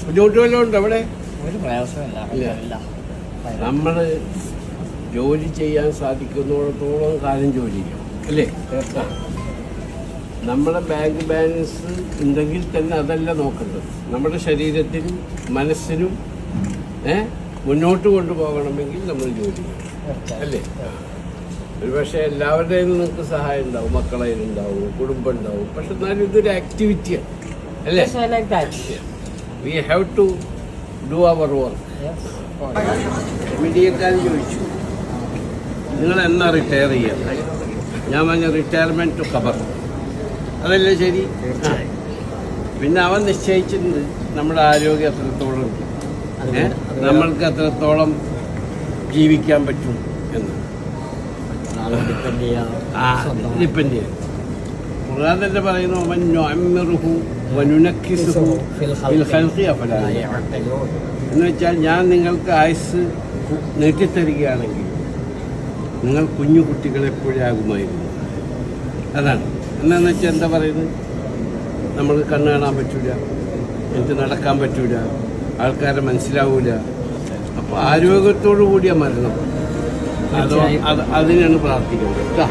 ബുദ്ധിമുട്ട് വല്ലതും ഉണ്ടോ അവിടെ? ഒരു പ്രയാസമില്ല. നമ്മൾ ജോലി ചെയ്യാൻ സാധിക്കുന്നിടത്തോളം കാലം ജോലി ചെയ്യും അല്ലേ? നമ്മുടെ ബാങ്ക് ബാലൻസ് ഉണ്ടെങ്കിൽ തന്നെ അതല്ല നോക്കേണ്ടത്. നമ്മുടെ ശരീരത്തിനും മനസ്സിനും മുന്നോട്ട് കൊണ്ടുപോകണമെങ്കിൽ നമ്മൾ ജോലി ചെയ്യണം അല്ലേ? ഒരുപക്ഷെ എല്ലാവരുടെയും നിങ്ങൾക്ക് സഹായം ഉണ്ടാവും, മക്കളതിലുണ്ടാവും, കുടുംബം ഉണ്ടാവും. പക്ഷെ എന്നാലും ഇതൊരു ആക്ടിവിറ്റിയാണ് അല്ലേ? We have to do our work. മീഡിയക്കാരൻ ചോദിച്ചു നിങ്ങൾ എന്നാ റിട്ടയർ ചെയ്യാം? ഞാൻ പറഞ്ഞ റിട്ടയർമെന്റ് ടു കവർ. അതല്ലേ ശരി? പിന്നെ അവൻ നിശ്ചയിച്ചിട്ടുണ്ട് നമ്മുടെ ആരോഗ്യം എത്രത്തോളം ഉണ്ട്, നമ്മൾക്ക് എത്രത്തോളം ജീവിക്കാൻ പറ്റും എന്ന് ഡിപ്പെൻഡ് ചെയ്യാം. ഖുർആൻ തന്നെ പറയുന്നു എന്ന് വെച്ചാൽ ഞാൻ നിങ്ങൾക്ക് ആയുസ് നീട്ടിത്തരികയാണെങ്കിൽ നിങ്ങൾ കുഞ്ഞു കുട്ടികളെപ്പോഴാകുമായിരുന്നു. അതാണ്. എന്താണെന്ന് വെച്ചാൽ എന്താ പറയുന്നത്, നമ്മൾ കണ്ണ് കാണാൻ പറ്റൂല, എനിക്ക് നടക്കാൻ പറ്റൂല, ആൾക്കാരെ മനസ്സിലാവൂല. അപ്പോൾ ആരോഗ്യത്തോടു കൂടിയ മരണം, അതിനാണ് പ്രാർത്ഥിക്കുന്നത് കേട്ടോ.